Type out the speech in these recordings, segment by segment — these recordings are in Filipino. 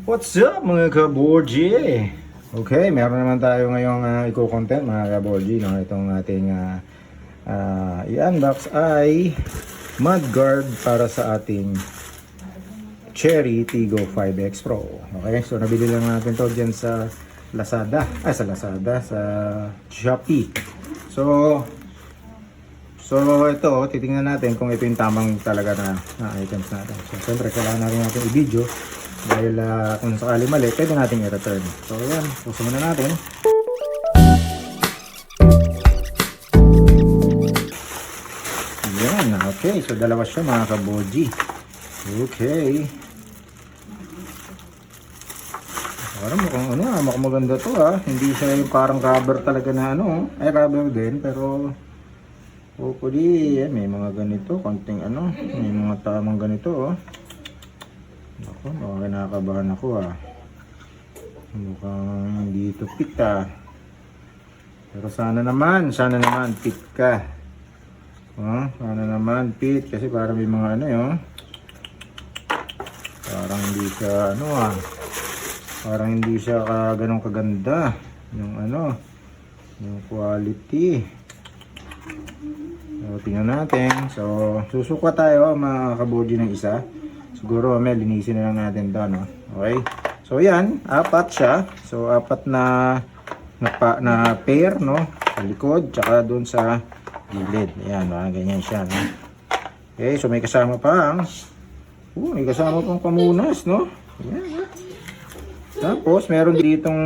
What's up mga kaborji? Okay, meron naman tayo ngayong i-content mga kaborji, no? Itong ating i-unbox ay mudguard para sa ating Cherry Tigo 5X Pro. Okay, so nabili lang natin to dyan sa Lazada, sa Shopee. So ito, titingnan natin kung ito yung tamang talaga na items natin. So siyempre kailangan natin i-video dahil kung sakali mali, pwede natin i-return. So ayan, puso muna natin. Ayan, okay. So dalawa siya mga kaboji. Okay. Parang mukhang maganda to Hindi siya yung parang rubber talaga na ay rubber din, pero hopefully, may mga ganito, konting may mga tamang ganito Ako, kinakabahan ako mukhang hindi ito fit pero sana naman fit ka sana naman fit, kasi para may mga parang hindi siya parang hindi siya ganun kaganda yung quality. So tingnan natin. So susuka tayo mga kaboji ng isa. Siguro may linisin na lang natin to, Okay? So yan, apat siya. So apat na pair, sa likod, tsaka doon sa gilid. Ayan, ganyan siya, Okay, so may kasama pang pamunas, Ayan, Tapos meron ditong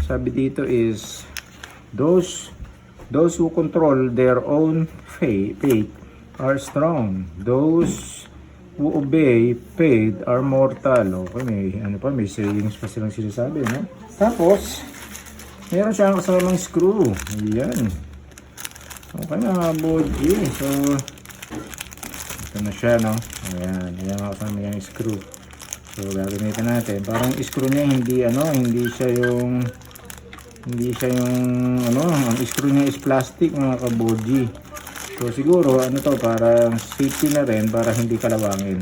sabi dito is those who control their own fate are strong. Those who obey fate are mortal. Okay, may sayings pa silang sinasabi, Tapos, meron siyang kasamang screw. Ayan. Okay mga boji. So, ito na siya, Ayan. Ayan kasama yung screw. So, gagamitin natin. Parang screw niya hindi siya yung ang screw niya is plastic mga kaboji. So siguro para safety na rin, para hindi kalawangin.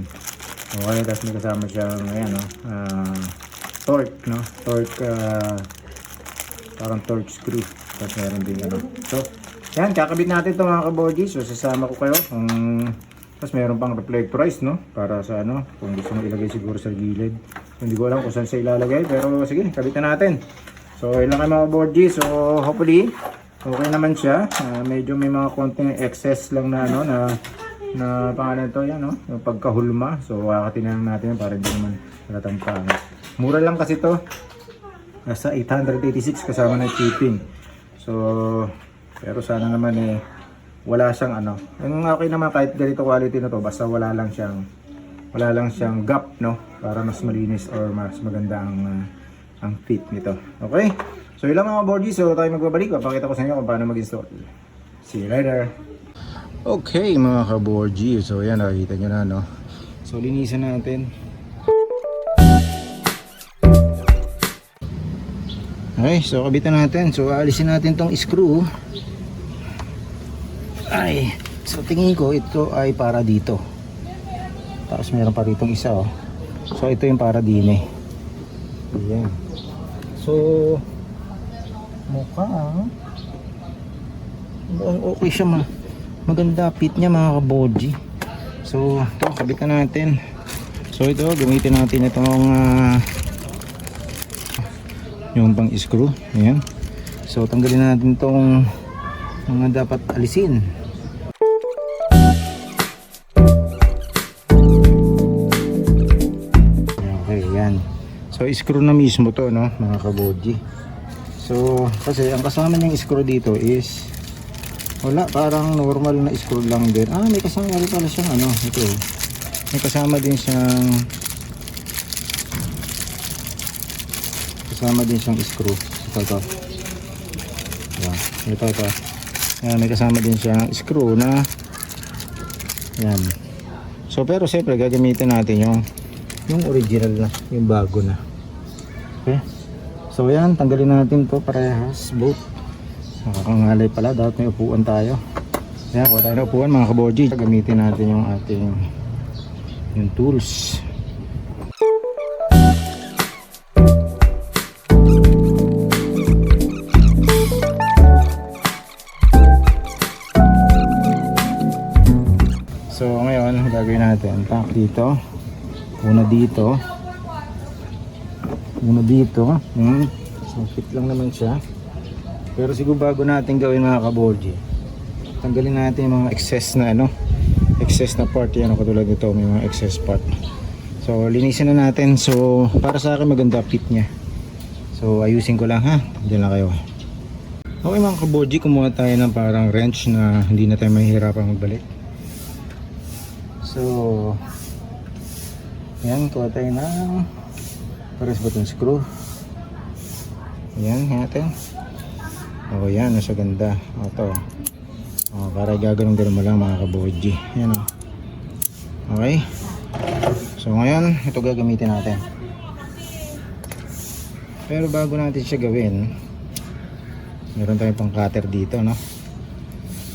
Okay, tapos may kasama siyang torque, parang torque screw. Tapos meron din So yan, kakabit natin ito mga kaboji. So sasama ko kayo tapos meron pang reflectorize, para sa kung gusto mo ilagay siguro sa gilid. Hindi ko alam kung saan sa ilalagay, pero sige, kabitan natin. So ilang kayo mga kaboji. So hopefully okay naman siya. Medyo may mga konting excess lang na pangalan to yung pagkahulma. So kakatingnan natin para hindi naman halatang pangit. Mura lang kasi to. Nasa 886 kasama ng shipping. So pero sana naman wala siyang Yung okay naman kahit ganito quality na to, basta wala lang siyang gap, para mas malinis or mas maganda ang fit nito. Okay? So yun lang mga boardies, so tayo magbabalik. Papakita ko sa inyo kung paano mag-install. See you later. Okay mga ka-boardies, so yan, nakikita nyo na So linisan natin. Okay, so kabitan natin. So alisin natin tong screw. So tingin ko ito ay para dito. Tapos meron pa ritong isa So ito yung para din Ayan. So mukhang okay siya, maganda fit niya mga kaboji. So ito, kabitan natin. So ito, gamitin natin itong yung pang screw. Ayan. So tanggalin natin itong mga dapat alisin. Okay, yan. So screw na mismo to, mga kaboji. So, kasi ang kasama niyang screw dito is wala, parang normal na screw lang din. May kasama rin pala siyang ito. May kasama din siyang screw. Ito. Ito. Yan, may kasama din siyang screw na yan. So, pero siyempre gagamitin natin yung original na, yung bago na. Okay? So yan, tanggalin natin to parehas, both. Nakakangalay pala, dapat may upuan tayo. Yan, kung tayo na upuan mga kaboji, gamitin natin yung ating tools. natin. Tank dito. Una dito. Una dito. So fit lang naman siya. Pero siguro bago natin gawin mga kaborji, tanggalin natin yung mga excess na excess na part yan, katulad nito may mga excess part. So linisin na natin. So para sa akin maganda fit niya. So ayusin ko lang ha. Diyan lang kayo. Okay mga kaborji, kumuha tayo ng parang wrench na hindi na tayo mahihirapan magbalik. So yan, kuha tayo ng pares button screw. Yan natin. O yan, nasa ganda. O to. O, para gagawin mo lang mga kaborji. Yan o. Okay. So ngayon, ito gagamitin natin. Pero bago natin siya gawin, meron tayong pang cutter dito, no?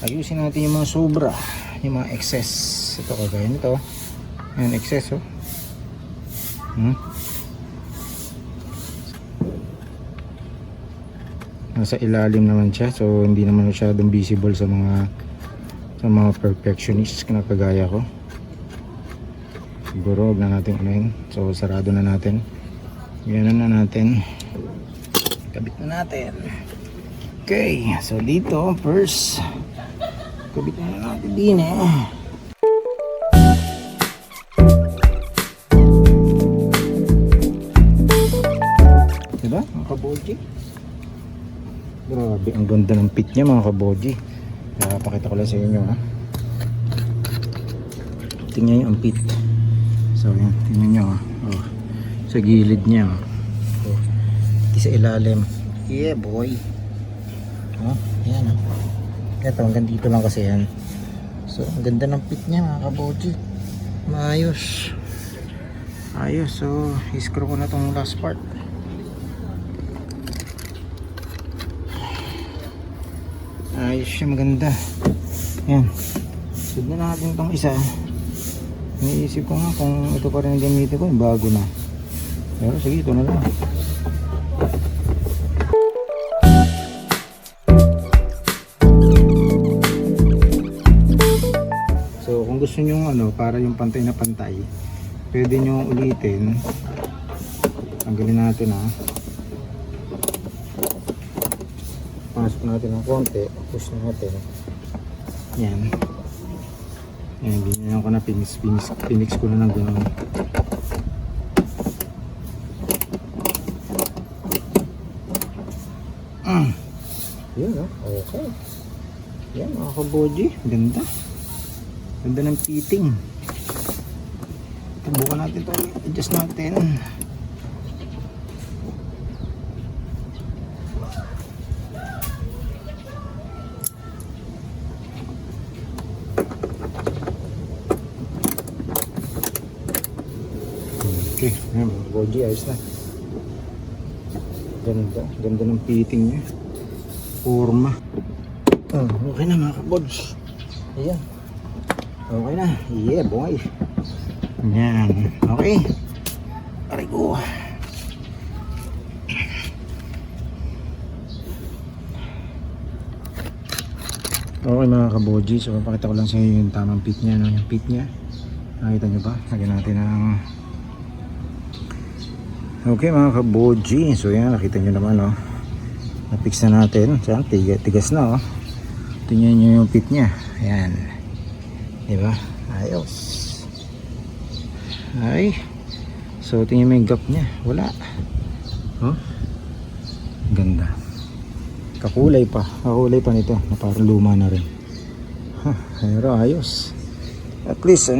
Ayusin natin yung mga sobra, yung mga excess. Ito kagaya nito. Ayan, excess, oh. Nasa ilalim naman siya, so hindi naman masyadong visible sa mga perfectionists na kagaya ko. Siguro huwag na natin unahin. So sarado na natin. Ganyan na natin. Kabit na natin. Okay, so dito first kabit na natin din diba mga kaborji? Grabe, ang ganda ng pit niya mga kaborji. Pakita ko lang sa inyo ha. Tingnan nyo ang pit. So yan, tingnan nyo ha. Oh, sa gilid niya oh. Di sa ilalim. Yeah boy. Oh, yan oh. Ito, hanggang dito lang kasi yan. So, ang ganda ng pit niya mga kaborji. Maayos. Ayos, so i-screw ko na tong last part. Ayos siya, maganda. Yan. Sud na natin itong isa. Iniisip ko nga kung ito pa rin ang gamitin ko, yung bago na. Pero sige, ito na lang. Kung gusto nyo para yung pantay na pantay, pwede nyo ulitin. Tanggalin natin ha. Pasok natin ng konti, push natin. Yan. Yan, ganyan ko na, pinix ko na ng gano'n. Yan okay. Yan mga kaborji, ganda. Ganda ng fitting. Bukan natin ito, adjust natin. Okay, ayan, body ayos na. Ganda ng fitting niya. Forma. Okay na mga kabods. Ayan. Okay na. Yeah boy. Yan. Okay. Aray ko. Okay mga kaboji. So pakita ko lang sa inyo yung tamang pit niya. Yung pit niya. Nakita nyo ba? Lagyan natin ng... Okay mga kaboji. So yan. Nakita nyo naman na-fix na natin. So, tigas na Tingnan nyo yung pit niya. Ayan. Diba? Ayos. Ay. So tingnan mo yung gap niya. Wala. Ganda. Kakulay pa nito. Na parang luma na rin. Pero ayos. At least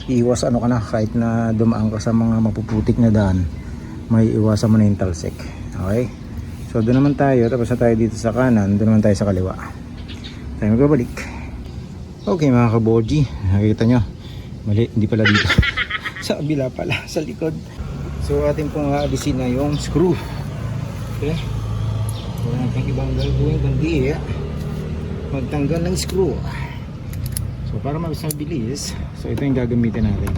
iwas ka na kahit na dumaan ka sa mga mapuputik na daan. May iwasan mo na yung talsik. Okay. So doon naman tayo. Tapos na tayo dito sa kanan. Doon naman tayo sa kaliwa. Tayo magbabalik. Okay mga kaborji, nakikita nyo mali, hindi pala dito sa kabila pala, sa likod. So ating pong aalisin na yung screw. Okay, wala natin ibang gagawin kundi magtanggal ng screw. So para mas mabilis, so ito yung gagamitin natin.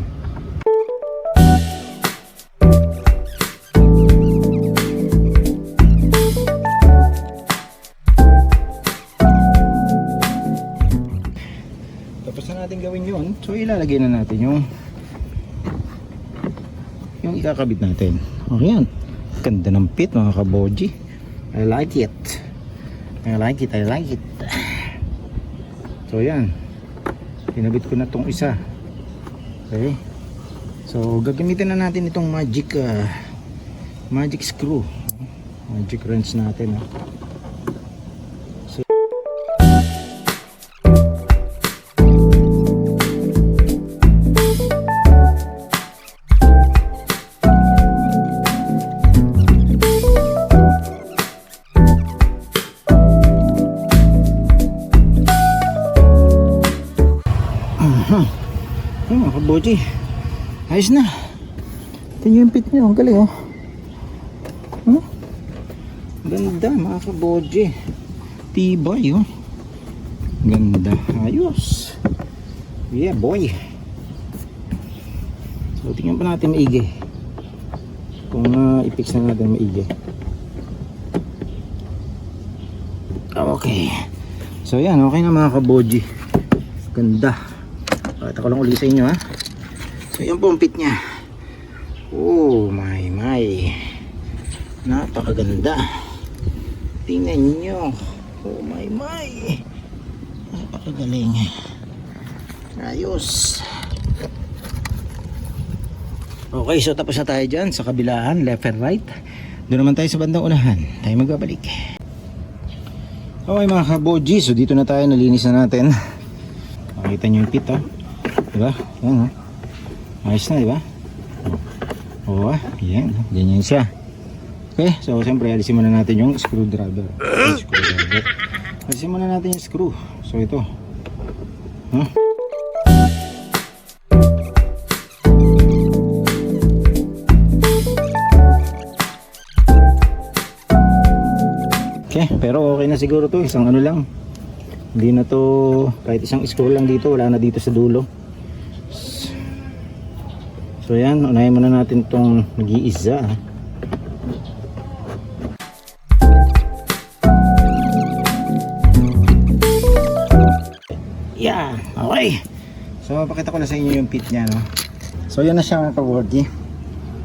So ilalagay na natin yung ikakabit natin. Okay yan. Ganda ng pit mga kaboji. I like it. I like it. I like it. So yan. Pinabit ko na tong isa. Okay. So gagamitin na natin itong magic screw. Magic wrench natin. So, mga kaboji, ayos na. Tingnan yung pit nyo, ang galing oh. Ganda mga kaboji, tibay oh. Ganda, ayos. Yeah boy. So tingnan pa natin maigi kung i-fix na natin maigi. Okay. So yan, okay na mga kaboji. Ganda. Pakita ko lang ulit sa inyo ha. So yan po ang pit nya. Oh my. Napakaganda. Tingnan nyo. Oh my. Napakagaling. Ayos. Okay, so tapos na tayo dyan sa kabilaan, left and right. Doon naman tayo sa bandang unahan. Tayo magbabalik. Okay mga kaboji, so dito na tayo, nalinis na natin. Makita nyo yung pit oh. Diba? Yan oh. Ayos na diba? Oo, yan. Ganyan siya. Okay, so siyempre alisin muna natin yung screwdriver. Alisin muna natin yung screw. So ito. Huh? Okay, pero okay na siguro to. Isang ano lang. Hindi na to, kahit isang screw lang dito, wala na dito sa dulo. So yan, unahin muna natin itong nag-iisa. Yeah, okay. So pakita ko na sa inyo yung pit nya no? So yan na siya mga kaworky.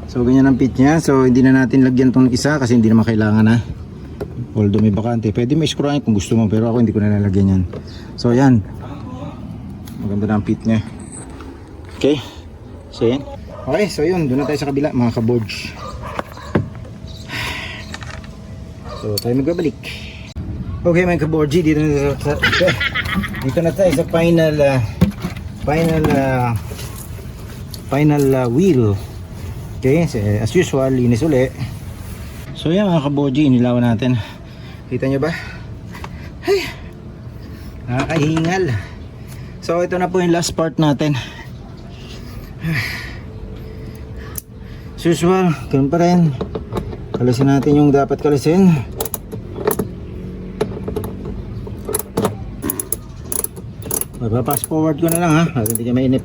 So ganyan ang pit nya. So hindi na natin lagyan itong isa kasi hindi naman kailangan na. Although may bakante, pwede mo i-screw kung gusto mo, pero ako hindi ko na lalagyan yan. So yan, maganda na ang pit nya. Okay, so yan. Okay, so yun, doon na tayo sa kabila mga kaborge. So tayo magbabalik. Okay mga kaborge, dito na tayo sa final wheel. Okay, so, as usual, linis uli. So yan mga kaborge, inilawan natin. Kita nyo ba? Ay, nakakahingal. So ito na po yung last part natin. As usual, ganun pa rin. Kalisin natin yung dapat kalisin. Pass forward ko na lang ha, para hindi ka mainip.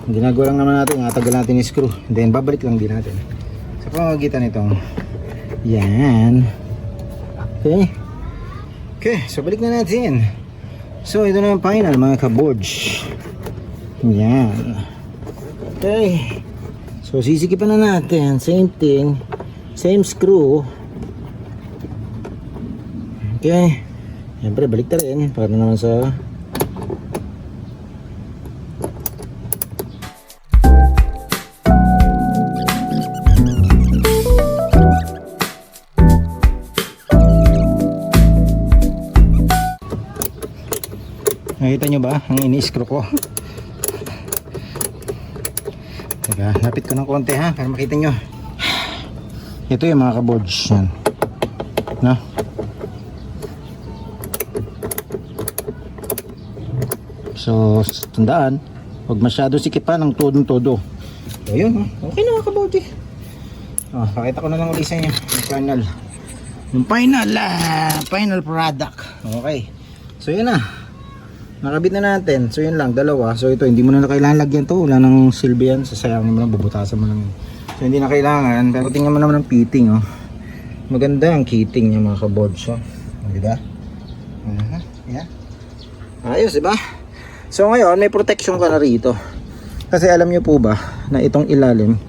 Ang ginagawa lang naman natin, tanggal natin yung screw, then babalik lang din natin sa pamamagitan nitong yan. Okay, so balik na natin. So ito na yung final mga kaborge. Yan. Okay, so sisikipan na natin, same thing, same screw. Okay, siyempre balik na rin para naman sa nakita nyo ba ang ini-screw ko? Teka, lapit ko ng konti ha para makita nyo. Ito yung mga kaborge yan na. So tandaan, huwag masyado sikip pa ng todo. So yun, okay na mga kaborge. Pakita ko na lang ulit sa inyo yung final product. Okay, so yun na, nakabit na natin. So yun lang, dalawa. So ito, hindi mo na kailangan lagyan to. Wala nang silbi yan. Sasayangin mo lang, bubutasan mo lang. So hindi na kailangan. Pero tingnan mo naman ang fitting oh. Maganda ang kitting niya mga kaborge oh. Diba? Ayos, diba? So ngayon, may protection ka na rito. Kasi alam nyo po ba na itong ilalim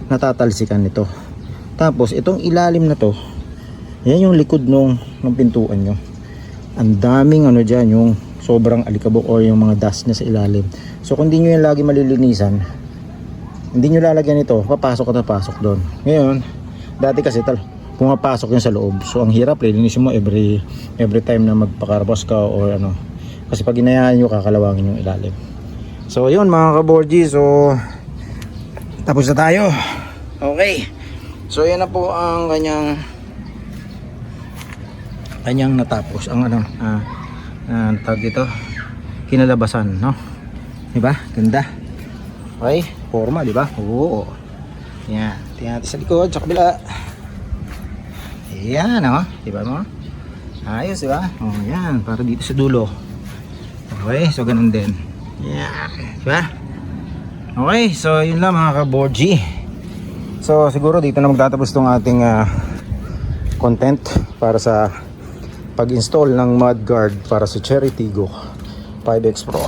natatalsikan nito. Tapos itong ilalim na to, yan yung likod ng pintuan nyo. Ang daming ano dyan, yung sobrang alikabok or yung mga dust niya sa ilalim. So kung di nyo yan lagi malilinisan, hindi nyo lalagyan ito, papasok at papasok doon. Ngayon, dati kasi pumapasok yun sa loob. So ang hirap, lilinisin mo every time na magpakarabos ka or ano. Kasi pag inayaan nyo, kakalawangin yung ilalim. So yun mga kaborgi, so tapos na tayo. Okay. So yan na po ang kanyang natapos. Ang tawag dito, kinalabasan, no? Diba? Ganda. Okay, forma, diba? Oo. Yan. Tingnan natin sa likod, sa kabila. Yan, oh. Diba mo? Ayos, diba? Oh, yan. Para dito sa dulo. Okay, so ganun din. Yan. Diba? Okay, so yun lang mga ka-boardgy. So siguro dito na magtatapos tong ating content para sa pag-install ng mudguard para sa Cherry Tiggo 5X Pro.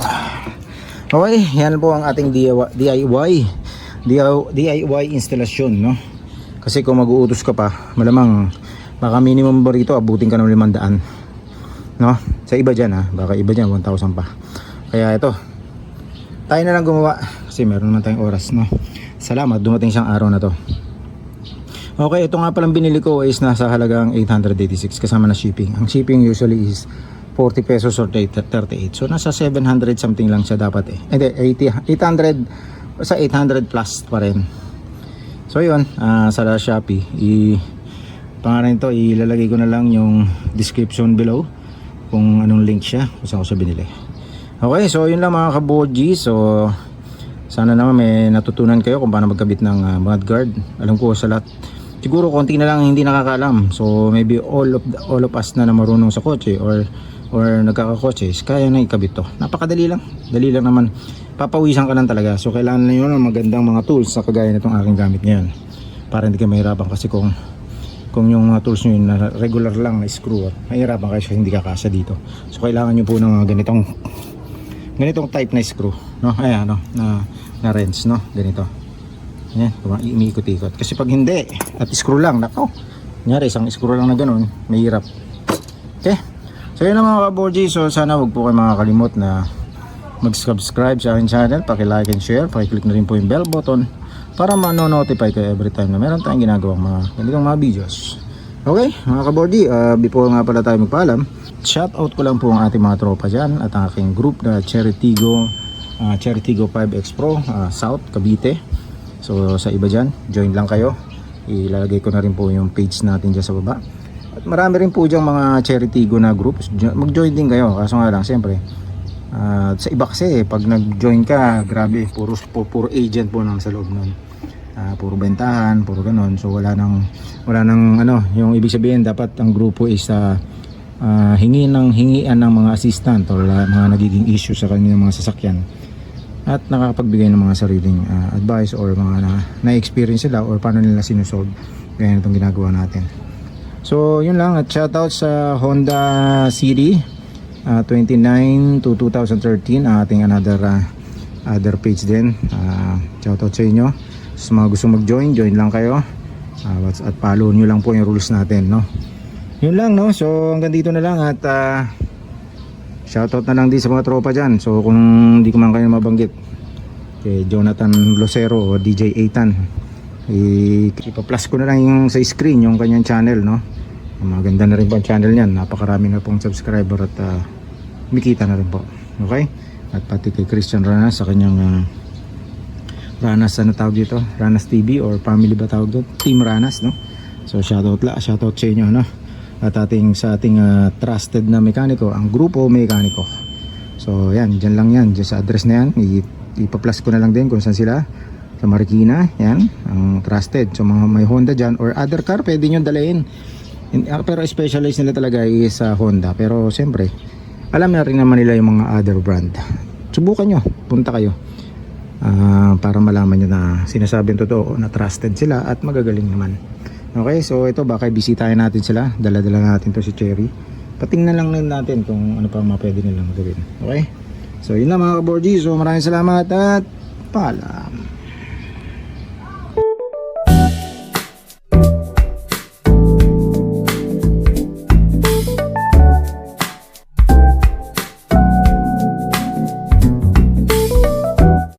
Okay, yan po ang ating DIY installation, no? Kasi kung mag-uutos ka pa, malamang baka minimum ba rito abutin ka ng 500, no? Sa iba dyan baka iba dyan 1,000 pa. Kaya ito, tayo na lang gumawa kasi meron naman tayong oras, no? Salamat, dumating siyang araw na to. Okay, ito nga palang binili ko is nasa halagang 886 kasama na shipping. Ang shipping usually is 40 pesos or 38. So nasa 700 something lang siya dapat eh. Hindi, 800 sa 800 plus pa rin. So yun, sa Shopee, pangalan nito, ilalagay ko na lang yung description below kung anong link siya, kung saan ko siya binili. Okay, so yun lang mga kaboji. So sana naman may natutunan kayo kung paano magkabit ng mudguard. Alam ko sa lahat, siguro konti na lang hindi nakakaalam. So maybe all of us na marunong sa kotse or nagkakakotse, kaya na ikabit to. Napakadali lang. Dali lang naman. Papawisan ka lang talaga. So kailangan na yun ng magandang mga tools na kagaya nitong aking gamit ngayon. Para hindi ka mahirapan kasi kung yung mga tools nyo yun na regular lang na screw, mahirapan kayo kasi hindi kakasa dito. So kailangan nyo po ng ganitong type na screw, no? Ayan, no? Na wrench, no? Ganito. Ayan, umiikot-ikot. Kasi pag hindi, at screw lang, nako. Kunyari, isang screw lang na ganun, mahirap. Okay? So yun na mga kaborgi. So sana wag po kayo makakalimot na mag-subscribe sa aking channel, paki-like and share, paki-click na rin po yung bell button para ma-notify kayo every time na meron tayong ginagawang ganitong mga videos. Okay, mga kaborgi, before nga pala tayo magpaalam, shoutout ko lang po ang ating mga tropa dyan at ang aking group na Cherry Tiggo 5X Pro South Cavite. So sa iba dyan, join lang kayo. Ilalagay ko na rin po yung page natin dyan sa baba. At marami rin po dyan mga Cherry Tiggo na groups. Mag-join din kayo. Kaso nga lang, siyempre sa iba kasi pag nag-join ka, grabe, puro agent po nang sa loob nun. Puro bentahan, puro ganon. So wala nang ano, yung ibig sabihin dapat ang grupo is hingian ng mga assistant or mga nagiging issue sa kanilang mga sasakyan at nakakapagbigay ng mga sariling advice or mga na-experience sila or paano nila sinusolve ganyan itong ginagawa natin. So yun lang, at shoutout sa Honda City 29 to 2013 ating other page din. Shoutout sa inyo. Sa mga gusto mag-join, join lang kayo at follow nyo lang po yung rules natin, no? Yun lang, no? So hanggang dito na lang at shoutout na lang din sa mga tropa dyan. So kung hindi ko man kayo mabanggit, kay Jonathan Lucero o DJ Eitan, ipa-plus ko na lang yung sa screen yung kanyang channel, no? Maganda na rin po ang channel niyan, napakarami na pong subscriber at mikita na rin po. Okay? At pati kay Christian Ranas sa kanyang Ranas, ano tawag dito? Ranas TV or family ba tawag doon? Team Ranas, no? So shoutout sa inyo, no? At sa ating trusted na mekaniko, ang Grupo Mekaniko. So yan, dyan lang yan, dyan sa address na yan, ipa-plus ko na lang din kung saan sila. Sa Marikina, yan, ang trusted. So mga may Honda dyan or other car, pwede nyo dalahin. Pero specialized nila talaga is Honda. Pero siyempre, alam na rin naman nila yung mga other brand. Subukan nyo, punta kayo para malaman nyo na sinasabing totoo na trusted sila at magagaling naman. Okay, so ito baka bisitahin natin sila. Dala-dala natin to si Cherry. patingnan lang natin kung ano pa mga pwede nilang gawin. Okay? So yun lang mga kaborgi. So maraming salamat at paalam.